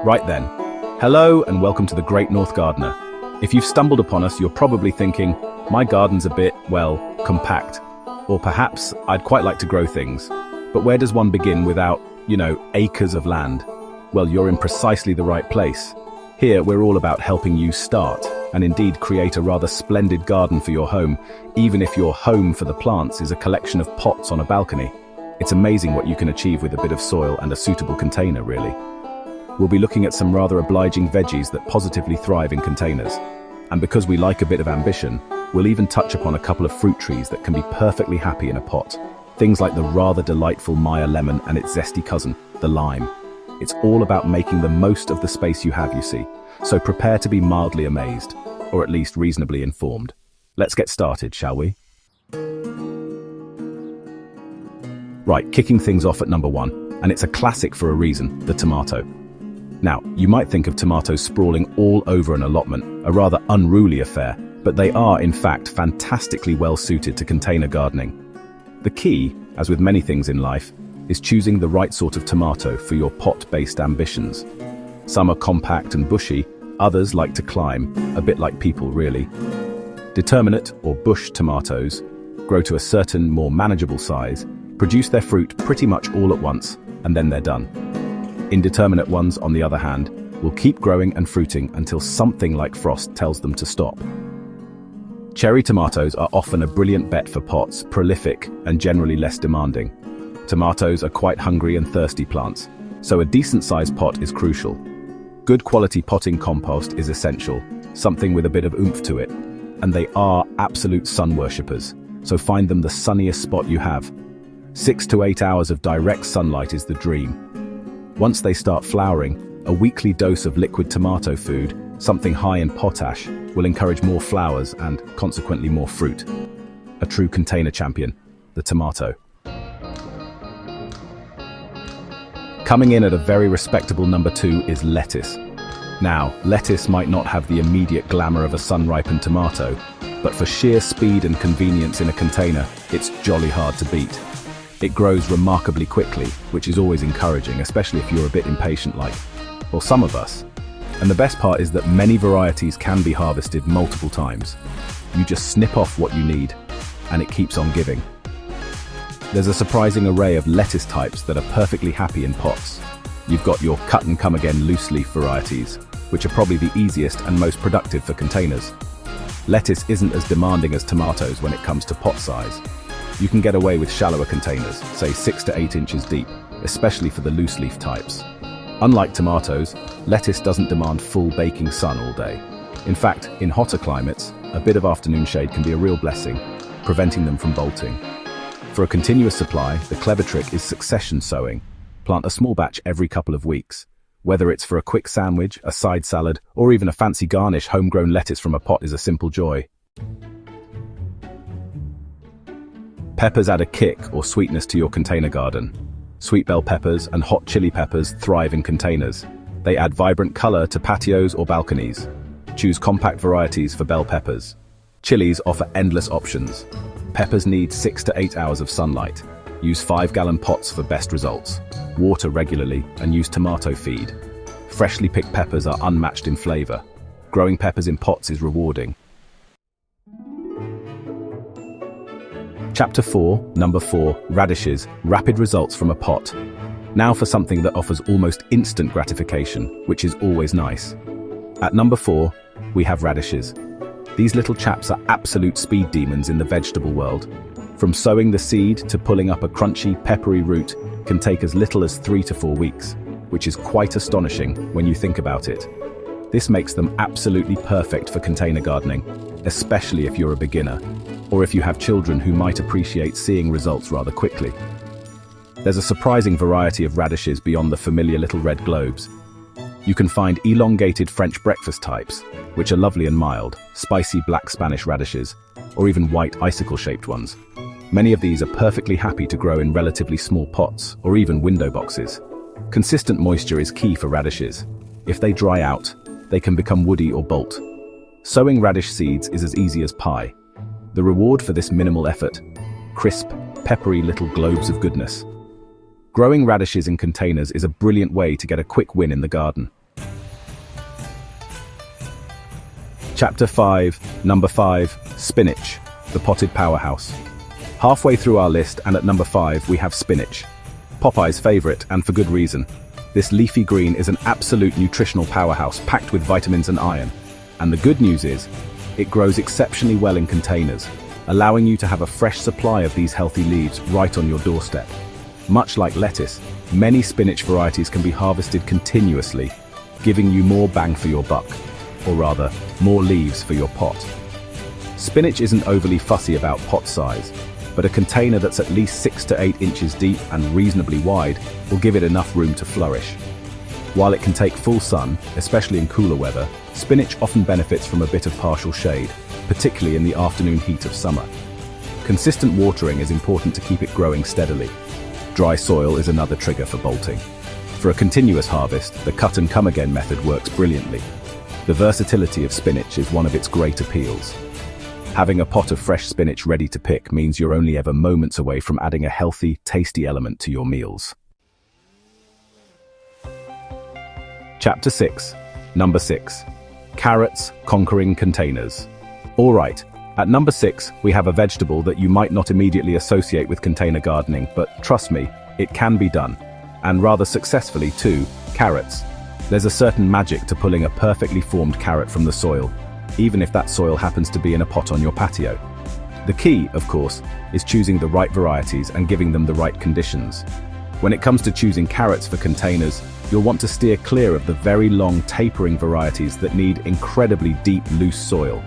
Right then, hello and welcome to the Great North Gardener. If you've stumbled upon us, you're probably thinking, my garden's a bit, well, compact. Or perhaps I'd quite like to grow things. But where does one begin without, acres of land? Well, you're in precisely the right place. Here, we're all about helping you start, and indeed create a rather splendid garden for your home, even if your home for the plants is a collection of pots on a balcony. It's amazing what you can achieve with a bit of soil and a suitable container, really. We'll be looking at some rather obliging veggies that positively thrive in containers. And because we like a bit of ambition, we'll even touch upon a couple of fruit trees that can be perfectly happy in a pot. Things like the rather delightful Meyer lemon and its zesty cousin, the lime. It's all about making the most of the space you have, you see. So prepare to be mildly amazed, or at least reasonably informed. Let's get started, shall we? Right, kicking things off at number 1, and it's a classic for a reason, the tomato. Now, you might think of tomatoes sprawling all over an allotment, a rather unruly affair, but they are, in fact, fantastically well suited to container gardening. The key, as with many things in life, is choosing the right sort of tomato for your pot-based ambitions. Some are compact and bushy, others like to climb, a bit like people really. Determinate or bush tomatoes grow to a certain, more manageable size, produce their fruit pretty much all at once, and then they're done. Indeterminate ones, on the other hand, will keep growing and fruiting until something like frost tells them to stop. Cherry tomatoes are often a brilliant bet for pots, prolific and generally less demanding. Tomatoes are quite hungry and thirsty plants, so a decent-sized pot is crucial. Good quality potting compost is essential, something with a bit of oomph to it. And they are absolute sun worshippers, so find them the sunniest spot you have. 6 to 8 hours of direct sunlight is the dream. Once they start flowering, a weekly dose of liquid tomato food, something high in potash, will encourage more flowers and, consequently, more fruit. A true container champion, the tomato. Coming in at a very respectable number 2 is lettuce. Now, lettuce might not have the immediate glamour of a sun-ripened tomato, but for sheer speed and convenience in a container, it's jolly hard to beat. It grows remarkably quickly, which is always encouraging, especially if you're a bit impatient like, well, some of us. And the best part is that many varieties can be harvested multiple times. You just snip off what you need, and it keeps on giving. There's a surprising array of lettuce types that are perfectly happy in pots. You've got your cut-and-come-again loose-leaf varieties, which are probably the easiest and most productive for containers. Lettuce isn't as demanding as tomatoes when it comes to pot size. You can get away with shallower containers, say 6 to 8 inches deep, especially for the loose-leaf types. Unlike tomatoes, lettuce doesn't demand full baking sun all day. In fact, in hotter climates, a bit of afternoon shade can be a real blessing, preventing them from bolting. For a continuous supply, the clever trick is succession sowing. Plant a small batch every couple of weeks. Whether it's for a quick sandwich, a side salad, or even a fancy garnish, homegrown lettuce from a pot is a simple joy. Peppers add a kick or sweetness to your container garden. Sweet bell peppers and hot chili peppers thrive in containers. They add vibrant color to patios or balconies. Choose compact varieties for bell peppers. Chilies offer endless options. Peppers need 6 to 8 hours of sunlight. Use 5-gallon pots for best results. Water regularly and use tomato feed. Freshly picked peppers are unmatched in flavor. Growing peppers in pots is rewarding. Chapter 4, Number 4, Radishes, Rapid Results from a Pot. Now for something that offers almost instant gratification, which is always nice. At number 4, we have radishes. These little chaps are absolute speed demons in the vegetable world. From sowing the seed to pulling up a crunchy, peppery root can take as little as 3 to 4 weeks, which is quite astonishing when you think about it. This makes them absolutely perfect for container gardening, especially if you're a beginner, or if you have children who might appreciate seeing results rather quickly. There's a surprising variety of radishes beyond the familiar little red globes. You can find elongated French breakfast types, which are lovely and mild, spicy black Spanish radishes, or even white icicle-shaped ones. Many of these are perfectly happy to grow in relatively small pots, or even window boxes. Consistent moisture is key for radishes. If they dry out, they can become woody or bolt. Sowing radish seeds is as easy as pie. The reward for this minimal effort? Crisp, peppery little globes of goodness. Growing radishes in containers is a brilliant way to get a quick win in the garden. Chapter 5, Number 5, Spinach, the potted powerhouse. Halfway through our list, and at number 5 we have spinach. Popeye's favorite, and for good reason. This leafy green is an absolute nutritional powerhouse packed with vitamins and iron. And the good news is, it grows exceptionally well in containers, allowing you to have a fresh supply of these healthy leaves right on your doorstep. Much like lettuce, many spinach varieties can be harvested continuously, giving you more bang for your buck, or rather, more leaves for your pot. Spinach isn't overly fussy about pot size, but a container that's at least 6 to 8 inches deep and reasonably wide will give it enough room to flourish. While it can take full sun, especially in cooler weather, spinach often benefits from a bit of partial shade, particularly in the afternoon heat of summer. Consistent watering is important to keep it growing steadily. Dry soil is another trigger for bolting. For a continuous harvest, the cut-and-come-again method works brilliantly. The versatility of spinach is one of its great appeals. Having a pot of fresh spinach ready to pick means you're only ever moments away from adding a healthy, tasty element to your meals. Chapter 6, Number 6, Carrots Conquering Containers. Alright, at number 6 we have a vegetable that you might not immediately associate with container gardening, but trust me, it can be done. And rather successfully too, carrots. There's a certain magic to pulling a perfectly formed carrot from the soil, even if that soil happens to be in a pot on your patio. The key, of course, is choosing the right varieties and giving them the right conditions. When it comes to choosing carrots for containers, you'll want to steer clear of the very long tapering varieties that need incredibly deep, loose soil.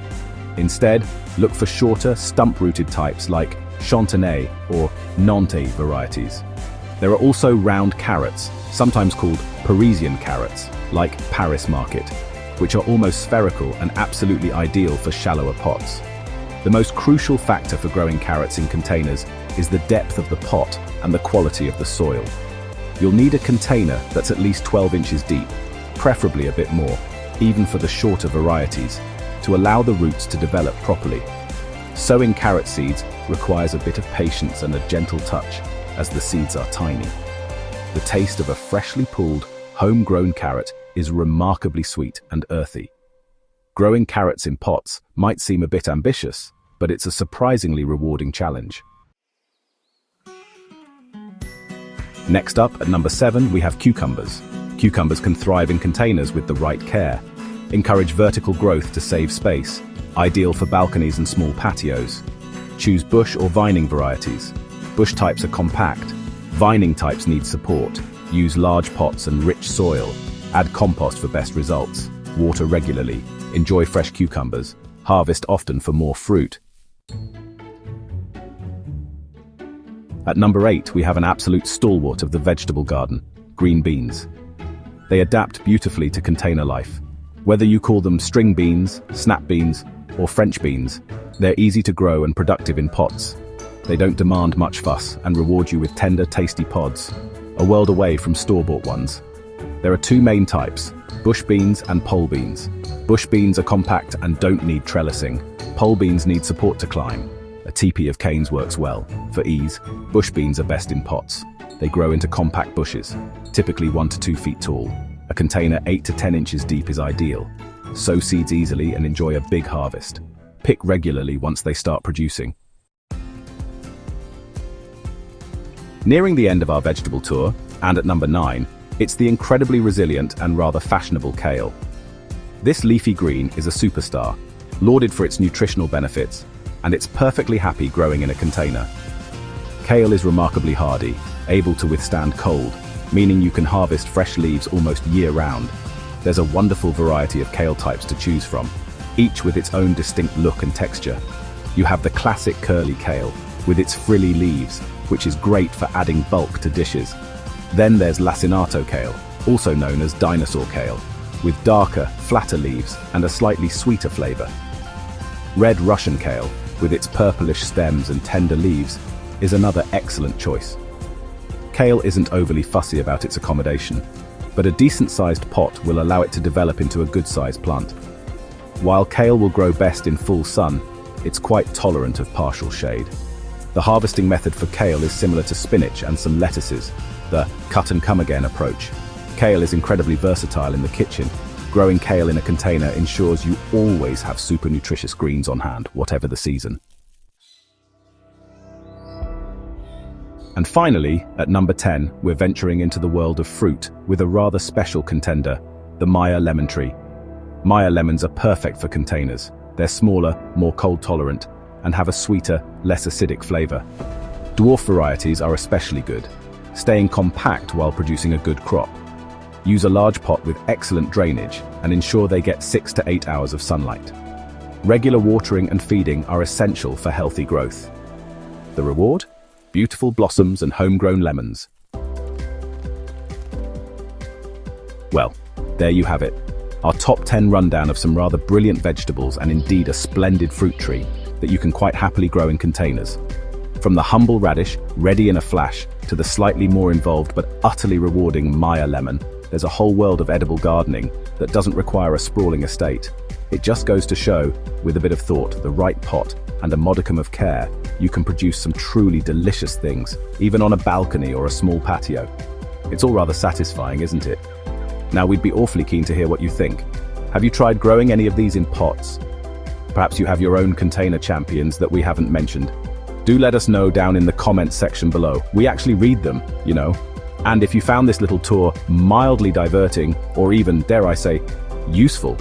Instead, look for shorter, stump-rooted types like Chantenay or Nantes varieties. There are also round carrots, sometimes called Parisian carrots, like Paris market, which are almost spherical and absolutely ideal for shallower pots. The most crucial factor for growing carrots in containers is the depth of the pot and the quality of the soil. You'll need a container that's at least 12 inches deep, preferably a bit more, even for the shorter varieties, to allow the roots to develop properly. Sowing carrot seeds requires a bit of patience and a gentle touch, as the seeds are tiny. The taste of a freshly pulled, homegrown carrot is remarkably sweet and earthy. Growing carrots in pots might seem a bit ambitious, but it's a surprisingly rewarding challenge. Next up, at number 7, we have cucumbers. Cucumbers can thrive in containers with the right care. Encourage vertical growth to save space, ideal for balconies and small patios. Choose bush or vining varieties. Bush types are compact. Vining types need support. Use large pots and rich soil. Add compost for best results. Water regularly. Enjoy fresh cucumbers. Harvest often for more fruit. At number 8, we have an absolute stalwart of the vegetable garden, green beans. They adapt beautifully to container life. Whether you call them string beans, snap beans, or French beans, they're easy to grow and productive in pots. They don't demand much fuss and reward you with tender, tasty pods, a world away from store-bought ones. There are 2 main types, bush beans and pole beans. Bush beans are compact and don't need trellising. Pole beans need support to climb. A teepee of canes works well. For ease, bush beans are best in pots. They grow into compact bushes, typically 1 to 2 feet tall. A container 8 to 10 inches deep is ideal. Sow seeds easily and enjoy a big harvest. Pick regularly once they start producing. Nearing the end of our vegetable tour, and at number 9, it's the incredibly resilient and rather fashionable kale. This leafy green is a superstar, lauded for its nutritional benefits, and it's perfectly happy growing in a container. Kale is remarkably hardy, able to withstand cold, meaning you can harvest fresh leaves almost year-round. There's a wonderful variety of kale types to choose from, each with its own distinct look and texture. You have the classic curly kale, with its frilly leaves, which is great for adding bulk to dishes. Then there's lacinato kale, also known as dinosaur kale, with darker, flatter leaves and a slightly sweeter flavor. Red Russian kale, with its purplish stems and tender leaves, is another excellent choice. Kale isn't overly fussy about its accommodation, but a decent-sized pot will allow it to develop into a good-sized plant. While kale will grow best in full sun, it's quite tolerant of partial shade. The harvesting method for kale is similar to spinach and some lettuces, the cut-and-come-again approach. Kale is incredibly versatile in the kitchen, growing kale in a container ensures you always have super nutritious greens on hand, whatever the season. And finally, at number 10, we're venturing into the world of fruit with a rather special contender, the Meyer lemon tree. Meyer lemons are perfect for containers. They're smaller, more cold-tolerant, and have a sweeter, less acidic flavor. Dwarf varieties are especially good, staying compact while producing a good crop. Use a large pot with excellent drainage and ensure they get 6 to 8 hours of sunlight. Regular watering and feeding are essential for healthy growth. The reward? Beautiful blossoms and homegrown lemons. Well, there you have it. Our top 10 rundown of some rather brilliant vegetables and indeed a splendid fruit tree that you can quite happily grow in containers. From the humble radish, ready in a flash, to the slightly more involved but utterly rewarding Meyer lemon, there's a whole world of edible gardening that doesn't require a sprawling estate. It just goes to show, with a bit of thought, the right pot, and a modicum of care, you can produce some truly delicious things, even on a balcony or a small patio. It's all rather satisfying, isn't it? Now, we'd be awfully keen to hear what you think. Have you tried growing any of these in pots? Perhaps you have your own container champions that we haven't mentioned. Do let us know down in the comments section below. We actually read them, you know. And if you found this little tour mildly diverting, or even, dare I say, useful,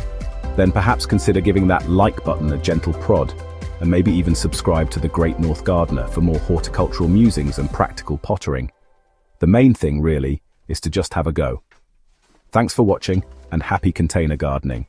then perhaps consider giving that like button a gentle prod, and maybe even subscribe to The Great North Gardener for more horticultural musings and practical pottering. The main thing, really, is to just have a go. Thanks for watching, and happy container gardening.